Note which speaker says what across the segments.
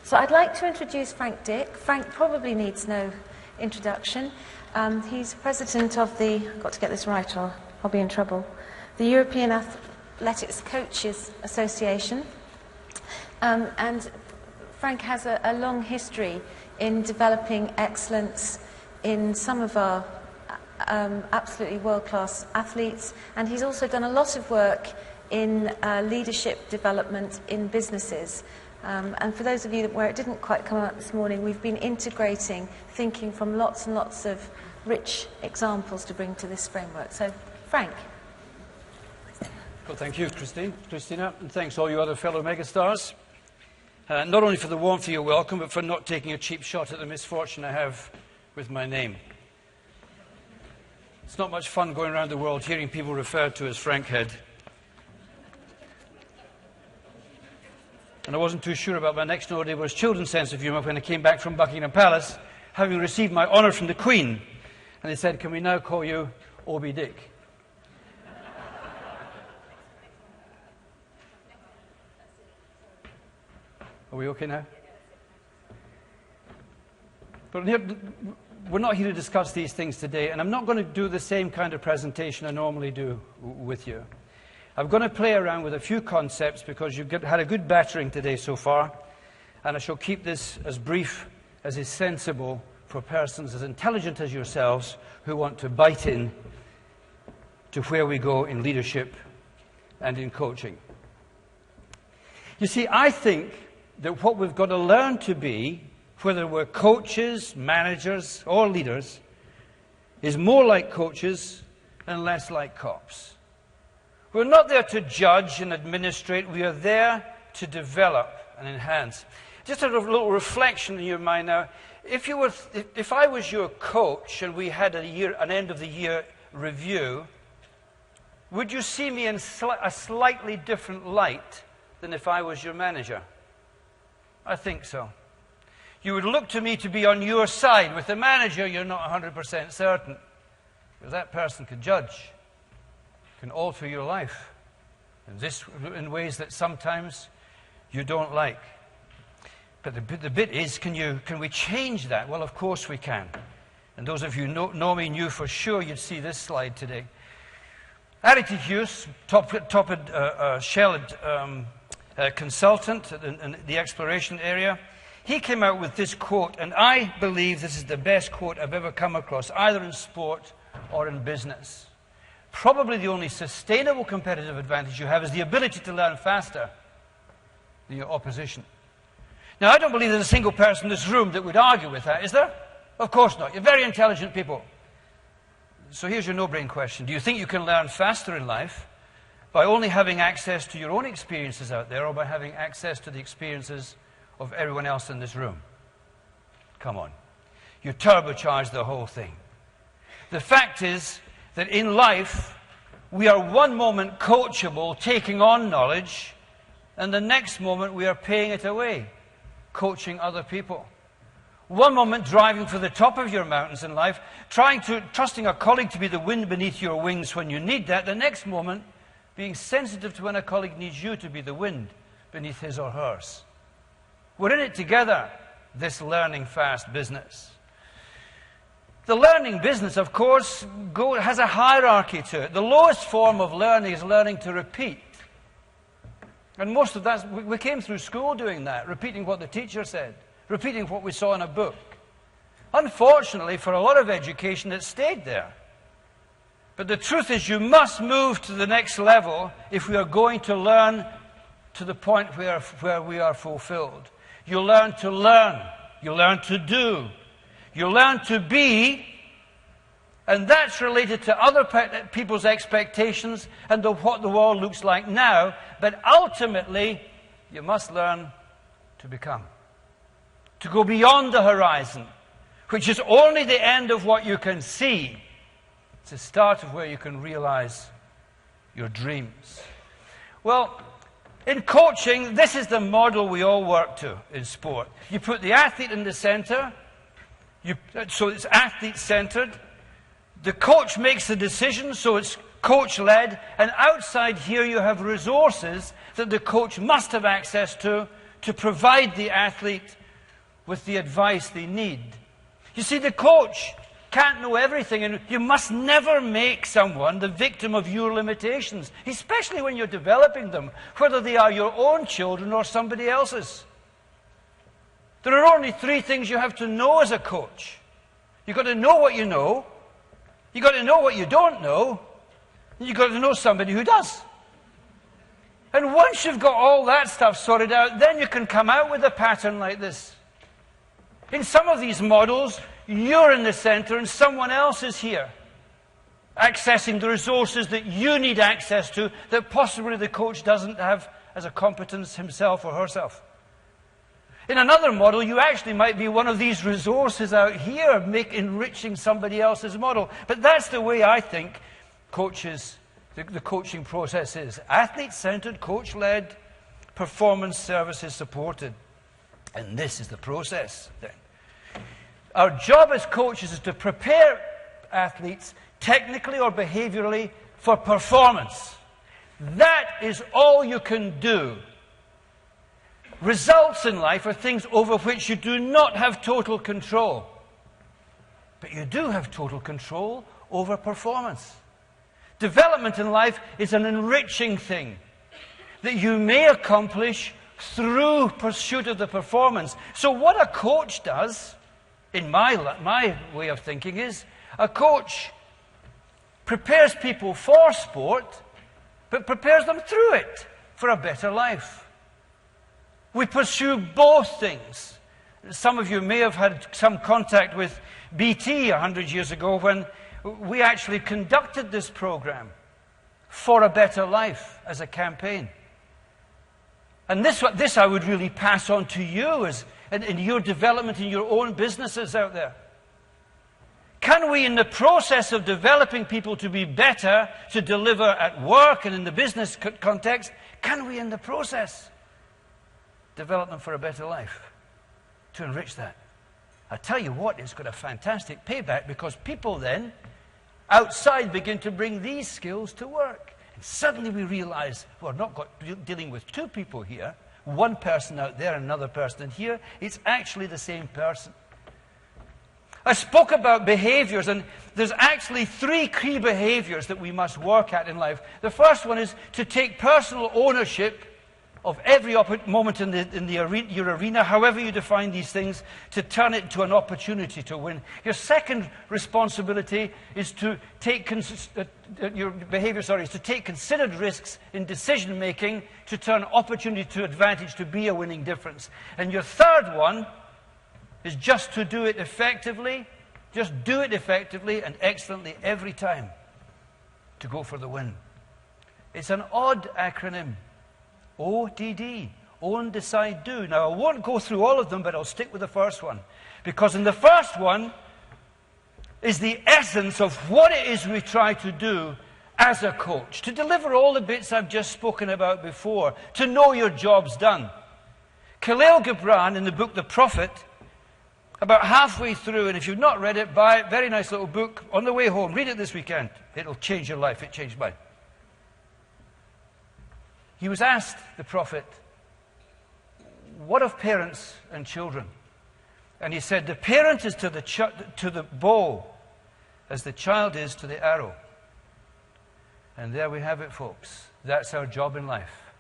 Speaker 1: So I'd like to introduce Frank Dick. Frank probably needs no introduction. He's president of the, I've got to get this right or I'll be in trouble, the European Athletics Coaches Association. And Frank has a long history in developing excellence in some of our absolutely world-class athletes, and he's also done a lot of work in leadership development in businesses. And for those of you where it didn't quite come out this morning, we've been integrating thinking from lots and lots of rich examples to bring to this framework. So, Frank.
Speaker 2: Well, thank you, Christina, and thanks all you other fellow megastars. Not only for the warmth of your welcome, but for not taking a cheap shot at the misfortune I have with my name. It's not much fun going around the world hearing people referred to as Frankhead. And I wasn't too sure about my next door neighbour's children's sense of humour when I came back from Buckingham Palace, having received my honour from the Queen. And they said, "Can we now call you OBE Dick?" Are we okay now? But we're not here to discuss these things today, and I'm not going to do the same kind of presentation I normally do with you. I'm going to play around with a few concepts because you've had a good battering today so far, and I shall keep this as brief as is sensible for persons as intelligent as yourselves who want to bite in to where we go in leadership and in coaching. You see, I think that what we've got to learn to be, whether we're coaches, managers, or leaders, is more like coaches and less like cops. We're not there to judge and administrate. We are there to develop and enhance. Just a little reflection in your mind now. If I was your coach and we had an end-of-the-year review, would you see me in a slightly different light than if I was your manager? I think so. You would look to me to be on your side. With the manager, you're not 100% certain. Because that person can judge, can alter your life in ways that sometimes you don't like. But the bit is, can we change that? Well, of course we can. And those of you who know me knew for sure you'd see this slide today. Arity Hughes, Shell consultant in the exploration area, he came out with this quote, and I believe this is the best quote I've ever come across, either in sport or in business. Probably the only sustainable competitive advantage you have is the ability to learn faster than your opposition. Now, I don't believe there's a single person in this room that would argue with that, is there? Of course not. You're very intelligent people. So here's your no-brain question. Do you think you can learn faster in life by only having access to your own experiences out there, or by having access to the experiences of everyone else in this room? Come on. You turbocharge the whole thing. The fact is that in life, we are one moment coachable, taking on knowledge, and the next moment we are paying it away, coaching other people. One moment driving for the top of your mountains in life, trusting a colleague to be the wind beneath your wings when you need that. The next moment, being sensitive to when a colleague needs you to be the wind beneath his or hers. We're in it together, this learning fast business. The learning business, of course, has a hierarchy to it. The lowest form of learning is learning to repeat. And most of that, we came through school doing that, repeating what the teacher said, repeating what we saw in a book. Unfortunately, for a lot of education, it stayed there. But the truth is, you must move to the next level if we are going to learn to the point where we are fulfilled. You learn to learn. You learn to do. You learn to be, and that's related to other people's expectations and what the world looks like now. But ultimately, you must learn to become. To go beyond the horizon, which is only the end of what you can see. It's the start of where you can realize your dreams. Well, in coaching, this is the model we all work to in sport. You put the athlete in the center, so it's athlete-centered. The coach makes the decision, so it's coach-led. And outside here, you have resources that the coach must have access to to provide the athlete with the advice they need. You see, the coach can't know everything, and you must never make someone the victim of your limitations, especially when you're developing them, whether they are your own children or somebody else's. There are only three things you have to know as a coach. You've got to know what you know, you've got to know what you don't know, and you've got to know somebody who does. And once you've got all that stuff sorted out, then you can come out with a pattern like this. In some of these models, you're in the center and someone else is here, accessing the resources that you need access to that possibly the coach doesn't have as a competence himself or herself. In another model, you actually might be one of these resources out here, enriching somebody else's model. But that's the way I think the coaching process is. Athlete-centered, coach-led, performance services supported. And this is the process then. Our job as coaches is to prepare athletes technically or behaviorally for performance. That is all you can do. Results in life are things over which you do not have total control. But you do have total control over performance. Development in life is an enriching thing that you may accomplish through pursuit of the performance. So what a coach does, in my way of thinking, is a coach prepares people for sport, but prepares them through it for a better life. We pursue both things. Some of you may have had some contact with BT 100 years ago when we actually conducted this program for a better life as a campaign. And this I would really pass on to you in your development in your own businesses out there. Can we, in the process of developing people to be better, to deliver at work and in the business context, can we, in the process, develop them for a better life, to enrich that? I tell you what, it's got a fantastic payback, because people then, outside, begin to bring these skills to work. And suddenly we realize we're not dealing with two people here, one person out there, another person in here. It's actually the same person. I spoke about behaviors, and there's actually three key behaviors that we must work at in life. The first one is to take personal ownership of every moment in your arena, however you define these things, to turn it into an opportunity to win. Your second responsibility is to take is to take considered risks in decision making to turn opportunity to advantage, to be a winning difference. And your third one is just to do it effectively, just do it effectively and excellently every time to go for the win. It's an odd acronym. ODD, own, decide, do. Now, I won't go through all of them, but I'll stick with the first one. Because in the first one is the essence of what it is we try to do as a coach. To deliver all the bits I've just spoken about before. To know your job's done. Khalil Gibran, in the book The Prophet, about halfway through, and if you've not read it, buy it. Very nice little book. On the way home, read it this weekend. It'll change your life. It changed mine. He was asked, the prophet, what of parents and children? And he said, the parent is to the bow as the child is to the arrow. And there we have it, folks. That's our job in life.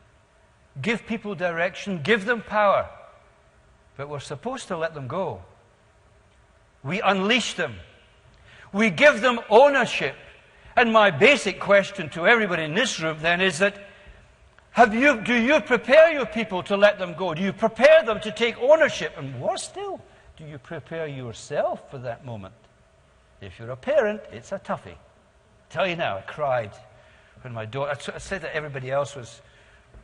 Speaker 2: Give people direction, give them power, but we're supposed to let them go. We unleash them. We give them ownership. And my basic question to everybody in this room then is that, do you prepare your people to let them go? Do you prepare them to take ownership? And worse still, do you prepare yourself for that moment? If you're a parent, it's a toughie. I tell you now, I cried when my daughter... I said that everybody else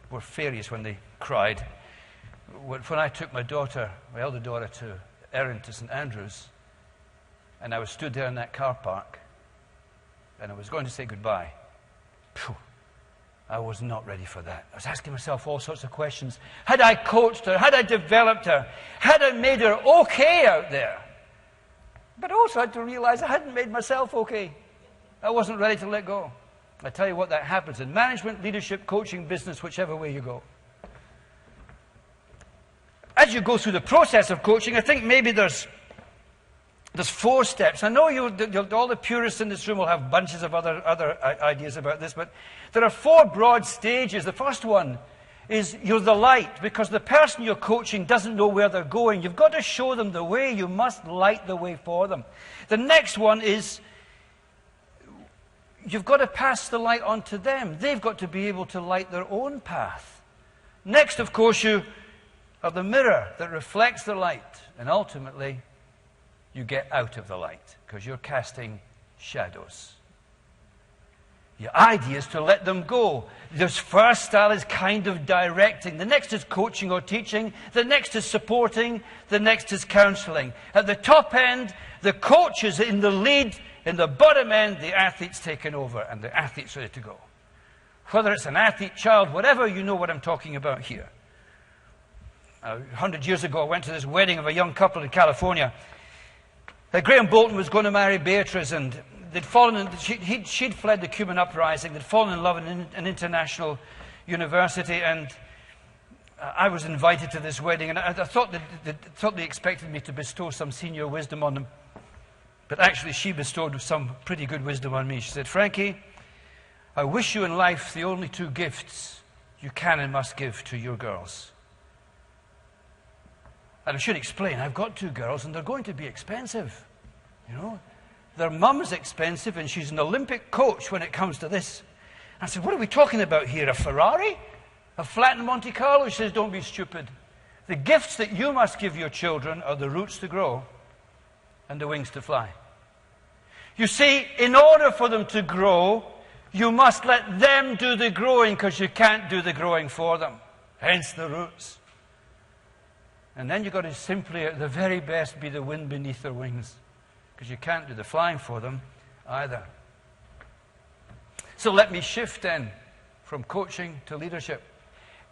Speaker 2: were furious when they cried. When I took my elder daughter, to Erin to St Andrews, and I was stood there in that car park, and I was going to say goodbye. Phew. I was not ready for that. I was asking myself all sorts of questions. Had I coached her? Had I developed her? Had I made her okay out there? But also I had to realize I hadn't made myself okay. I wasn't ready to let go. I tell you what, that happens in management, leadership, coaching, business, whichever way you go. as you go through the process of coaching, I think maybe there's 4 steps. I know all the purists in this room will have bunches of other ideas about this, but there are 4 broad stages. The first one is you're the light, because the person you're coaching doesn't know where they're going. You've got to show them the way. You must light the way for them. The next one is you've got to pass the light on to them. They've got to be able to light their own path. Next, of course, you are the mirror that reflects the light, and ultimately you get out of the light because you're casting shadows. The idea is to let them go. This first style is kind of directing. The next is coaching or teaching. The next is supporting. The next is counseling. At the top end, the coach is in the lead. In the bottom end, the athlete's taken over and the athlete's ready to go. Whether it's an athlete, child, whatever, you know what I'm talking about here. 100 years ago, I went to this wedding of a young couple in California. Graham Bolton was going to marry Beatrice, and they'd fallen in, she'd fled the Cuban uprising. They'd fallen in love in an international university, and I was invited to this wedding, and I thought they expected me to bestow some senior wisdom on them. But actually, she bestowed some pretty good wisdom on me. She said, "Frankie, I wish you in life the only 2 gifts you can and must give to your girls." And I should explain, I've got 2 girls, and they're going to be expensive. You know, their mum's expensive, and she's an Olympic coach when it comes to this. I said, "What are we talking about here? A Ferrari? A flat in Monte Carlo?" She says, "Don't be stupid. The gifts that you must give your children are the roots to grow and the wings to fly." You see, in order for them to grow, you must let them do the growing, because you can't do the growing for them. Hence the roots. And then you've got to simply, at the very best, be the wind beneath their wings, because you can't do the flying for them either. So let me shift then from coaching to leadership.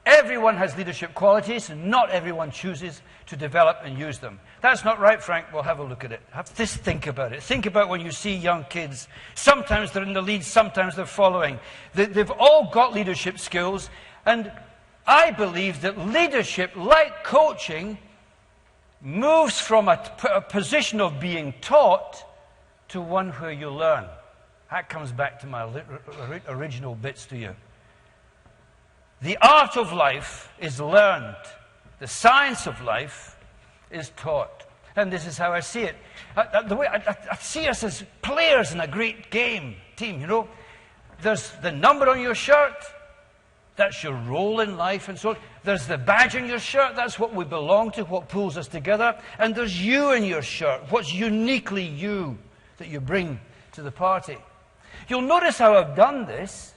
Speaker 2: Everyone has leadership qualities, and not everyone chooses to develop and use them. That's not right, Frank. Well, have a look at it. Just think about it. Think about when you see young kids. Sometimes they're in the lead, sometimes they're following. They've all got leadership skills, and I believe that leadership, like coaching, moves from a position of being taught to one where you learn. That comes back to my original bits to you. The art of life is learned. The science of life is taught. And this is how I see it. The way I see us as players in a great game team, you know. There's the number on your shirt. That's your role in life and so on. There's the badge on your shirt. That's what we belong to, what pulls us together. And there's you in your shirt. What's uniquely you that you bring to the party. You'll notice how I've done this.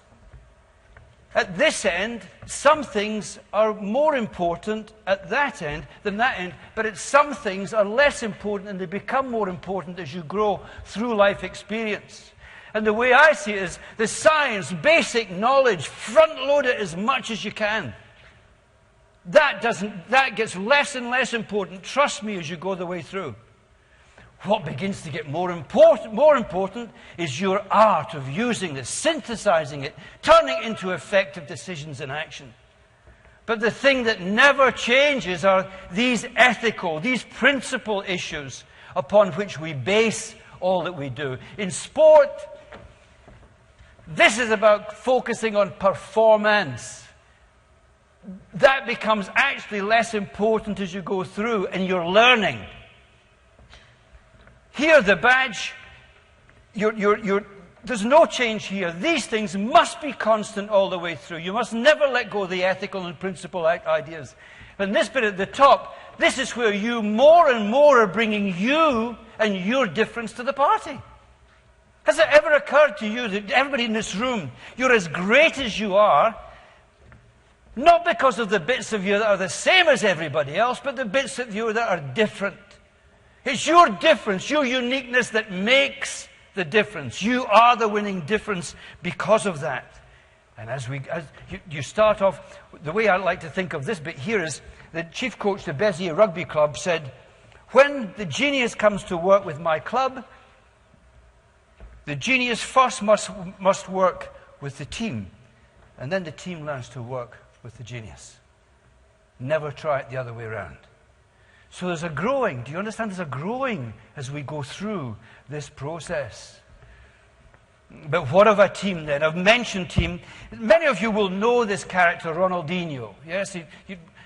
Speaker 2: At this end, some things are more important at that end than that end, but some things are less important, and they become more important as you grow through life experience. And the way I see it is the science, basic knowledge, front-load it as much as you can. That gets less and less important, trust me, as you go the way through. What begins to get more important is your art of using it, synthesizing it, turning it into effective decisions and action. But the thing that never changes are these ethical, these principle issues upon which we base all that we do. In sport, this is about focusing on performance. That becomes actually less important as you go through and you're learning. Here, the badge, there's no change here. These things must be constant all the way through. You must never let go of the ethical and principle ideas. And this bit at the top, this is where you more and more are bringing you and your difference to the party. Has it ever occurred to you that everybody in this room, you're as great as you are, not because of the bits of you that are the same as everybody else, but the bits of you that are different? It's your difference, your uniqueness that makes the difference. You are the winning difference because of that. And as you start off, the way I like to think of this bit here is the chief coach of the Béziers Rugby Club said, "When the genius comes to work with my club, the genius first must work with the team, and then the team learns to work with the genius. Never try it the other way around." So there's a growing. Do you understand? There's a growing as we go through this process. But what of a team then? I've mentioned team. Many of you will know this character, Ronaldinho. Yes,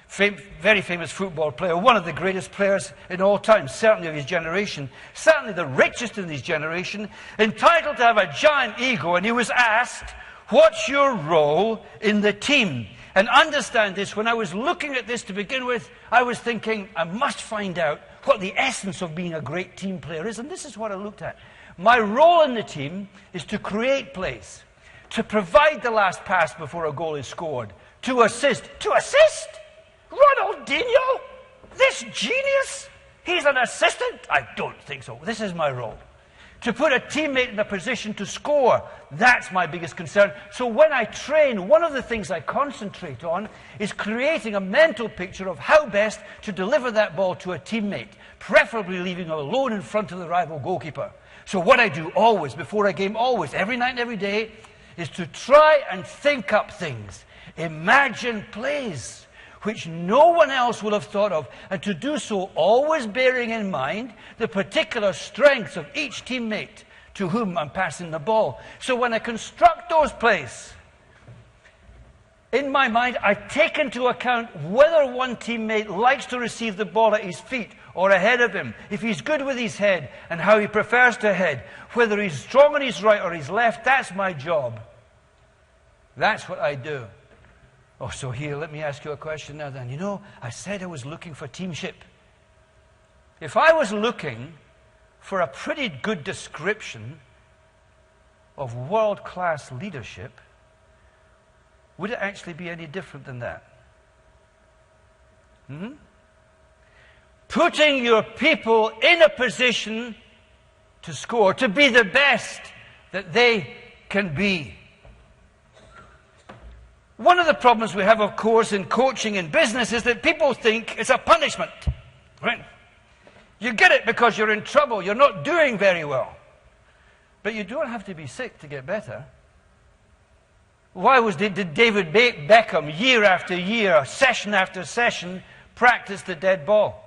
Speaker 2: very famous football player, one of the greatest players in all time, certainly of his generation, certainly the richest in his generation, entitled to have a giant ego, and he was asked, what's your role in the team? And understand this, when I was looking at this to begin with, I was thinking, I must find out what the essence of being a great team player is, and this is what I looked at. My role in the team is to create plays, to provide the last pass before a goal is scored, to assist. To assist? Ronaldinho? This genius? He's an assistant? I don't think so. This is my role. To put a teammate in a position to score, that's my biggest concern. So when I train, one of the things I concentrate on is creating a mental picture of how best to deliver that ball to a teammate, preferably leaving him alone in front of the rival goalkeeper. So what I do always, before a game, always, every night and every day, is to try and think up things. Imagine plays which no one else will have thought of, and to do so always bearing in mind the particular strengths of each teammate to whom I'm passing the ball. So when I construct those plays, in my mind, I take into account whether one teammate likes to receive the ball at his feet or ahead of him, if he's good with his head and how he prefers to head, whether he's strong on his right or his left. That's my job. That's what I do. Oh, so here, let me ask you a question now then. You know, I said I was looking for teamship. If I was looking for a pretty good description of world-class leadership, would it actually be any different than that? Putting your people in a position to score, to be the best that they can be. One of the problems we have, of course, in coaching in business is that people think it's a punishment. Right? You get it because you're in trouble, you're not doing very well. But you don't have to be sick to get better. Why did David Beckham, year after year, session after session, practice the dead ball?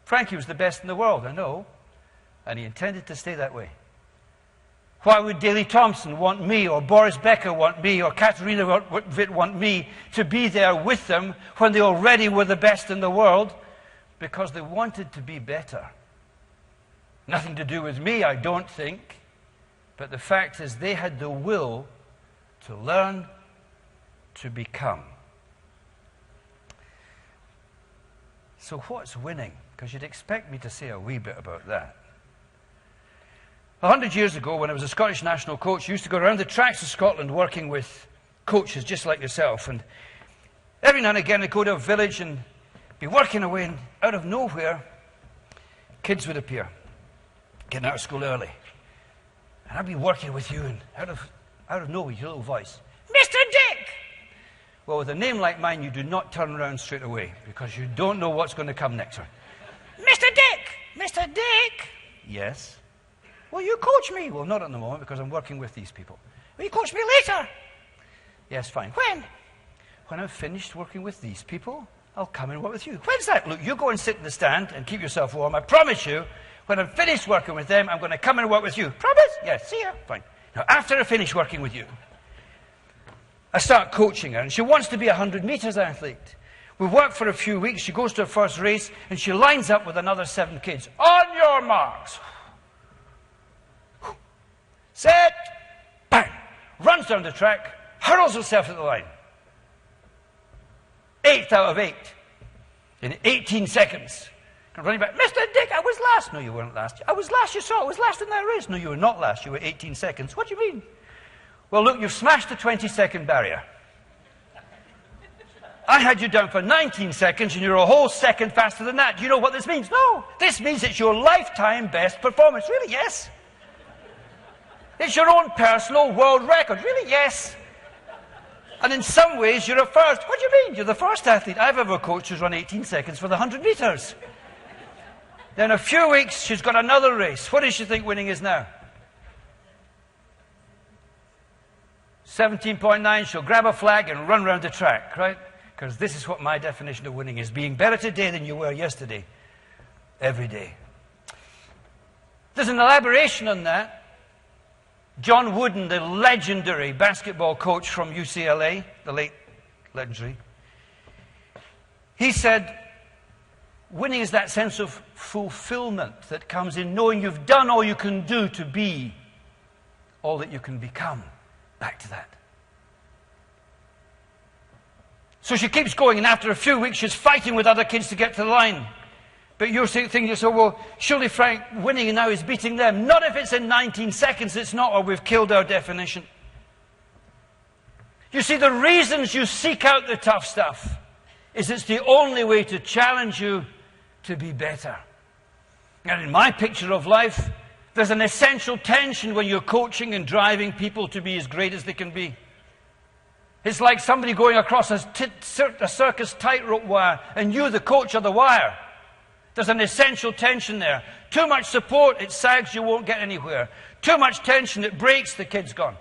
Speaker 2: Frankie was the best in the world, I know, and he intended to stay that way. Why would Daley Thompson want me, or Boris Becker want me, or Katarina Witt want me to be there with them when they already were the best in the world? Because they wanted to be better. Nothing to do with me, I don't think. But the fact is they had the will to learn to become. So what's winning? Because you'd expect me to say a wee bit about that. 100 years ago, when I was a Scottish national coach, I used to go around the tracks of Scotland working with coaches just like yourself. And every now and again, I'd go to a village and be working away, and out of nowhere, kids would appear, getting out of school early. And I'd be working with you, and out of nowhere, your little voice, Mr. Dick! Well, with a name like mine, you do not turn around straight away, because you don't know what's going to come next. Mr. Dick! Mr. Dick! Yes? Well, you coach me. Well, not at the moment, because I'm working with these people. Will you coach me later? Yes, fine. When? When I've finished working with these people, I'll come and work with you. When's that? Look, you go and sit in the stand and keep yourself warm. I promise you, when I'm finished working with them, I'm going to come and work with you. Promise? Yes, see ya. Fine. Now, after I finish working with you, I start coaching her, and she wants to be a 100 meters athlete. We work for a few weeks. She goes to her first race, and she lines up with another 7 kids. On your marks. Set, bang, runs down the track, hurls herself at the line. 8th out of 8 in 18 seconds. And running back, Mr. Dick, I was last. No, you weren't last. I was last, you saw. I was last in that race. No, you were not last. You were 18 seconds. What do you mean? Well, look, you've smashed the 20-second barrier. I had you down for 19 seconds, and you're a whole second faster than that. Do you know what this means? No. This means it's your lifetime best performance. Really? Yes. It's your own personal world record. Really? Yes. And in some ways, you're a first. What do you mean? You're the first athlete I've ever coached who's run 18 seconds for the 100 meters. Then in a few weeks, she's got another race. What does she think winning is now? 17.9. She'll grab a flag and run round the track, right? Because this is what my definition of winning is: being better today than you were yesterday, every day. There's an elaboration on that. John Wooden, the legendary basketball coach from UCLA, the late legendary, he said, winning is that sense of fulfillment that comes in knowing you've done all you can do to be all that you can become. Back to that. So she keeps going, and after a few weeks she's fighting with other kids to get to the line. But you're thinking to yourself, well, surely Frank, winning now is beating them. Not if it's in 19 seconds, it's not, or we've killed our definition. You see, the reasons you seek out the tough stuff is it's the only way to challenge you to be better. And in my picture of life, there's an essential tension when you're coaching and driving people to be as great as they can be. It's like somebody going across a circus tightrope wire, and you, the coach, are the wire. There's an essential tension there. Too much support, it sags, you won't get anywhere. Too much tension, it breaks, the kid's gone.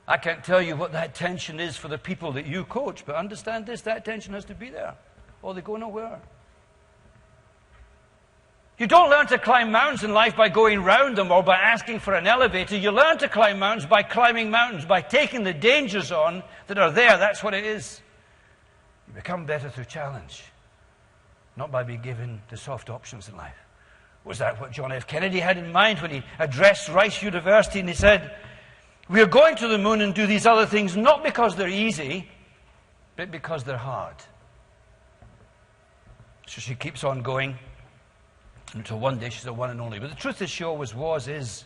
Speaker 2: I can't tell you what that tension is for the people that you coach, but understand this, that tension has to be there, or they go nowhere. You don't learn to climb mountains in life by going round them or by asking for an elevator. You learn to climb mountains by climbing mountains, by taking the dangers on that are there. That's what it is. You become better through challenge, not by being given the soft options in life. Was that what John F. Kennedy had in mind when he addressed Rice University and he said, we are going to the moon and do these other things not because they're easy, but because they're hard. So she keeps on going until one day she's the one and only. But the truth is she always was, is,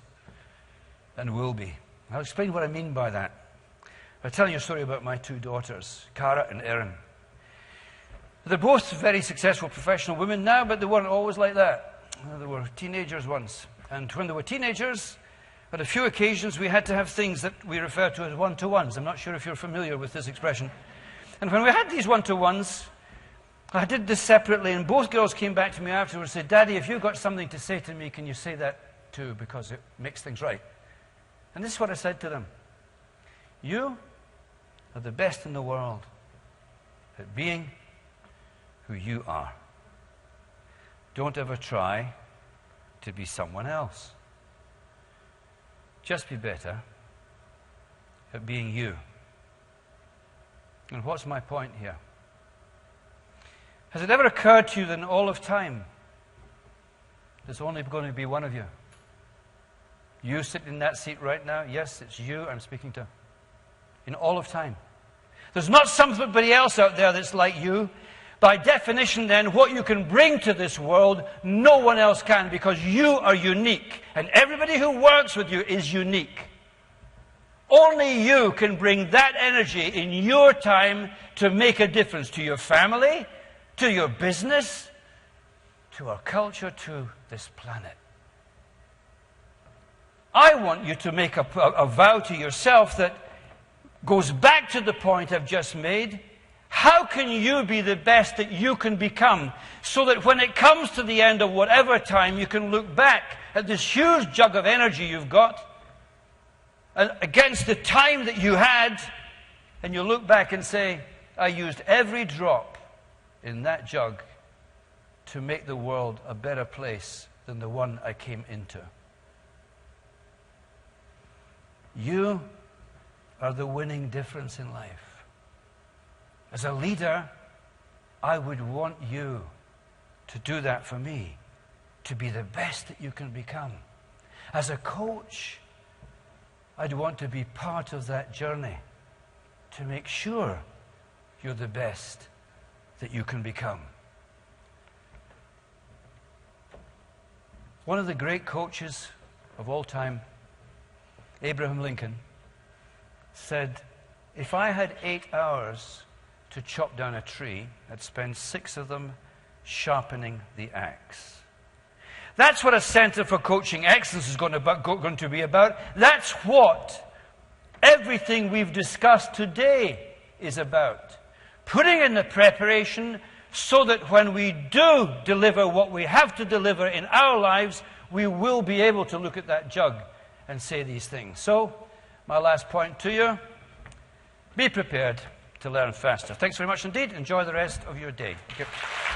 Speaker 2: and will be. I'll explain what I mean by that. I'll tell you a story about my two daughters, Cara and Erin. They're both very successful professional women now, but they weren't always like that. They were teenagers once. And when they were teenagers, on a few occasions we had to have things that we refer to as one-to-ones. I'm not sure if you're familiar with this expression. And when we had these one-to-ones, I did this separately, and both girls came back to me afterwards and said, Daddy, if you've got something to say to me, can you say that too, because it makes things right. And this is what I said to them. You are the best in the world at being who you are. Don't ever try to be someone else. Just be better at being you. And what's my point here? Has it ever occurred to you that in all of time, there's only going to be one of you? You sitting in that seat right now, yes, it's you I'm speaking to. In all of time. There's not somebody else out there that's like you. By definition, then, what you can bring to this world, no one else can, because you are unique. And everybody who works with you is unique. Only you can bring that energy in your time to make a difference to your family, to your business, to our culture, to this planet. I want you to make a vow to yourself that goes back to the point I've just made. How can you be the best that you can become, so that when it comes to the end of whatever time, you can look back at this huge jug of energy you've got and against the time that you had, and you look back and say, I used every drop in that jug to make the world a better place than the one I came into. You are the winning difference in life. As a leader, I would want you to do that for me, to be the best that you can become. As a coach, I'd want to be part of that journey to make sure you're the best that you can become. One of the great coaches of all time, Abraham Lincoln, said, if I had 8 hours to chop down a tree, I'd spend 6 of them sharpening the axe. That's what a Center for Coaching Excellence is going to be about. That's what everything we've discussed today is about. Putting in the preparation so that when we do deliver what we have to deliver in our lives, we will be able to look at that jug and say these things. So, my last point to you, be prepared to learn faster. Thanks very much indeed. Enjoy the rest of your day. Thank you.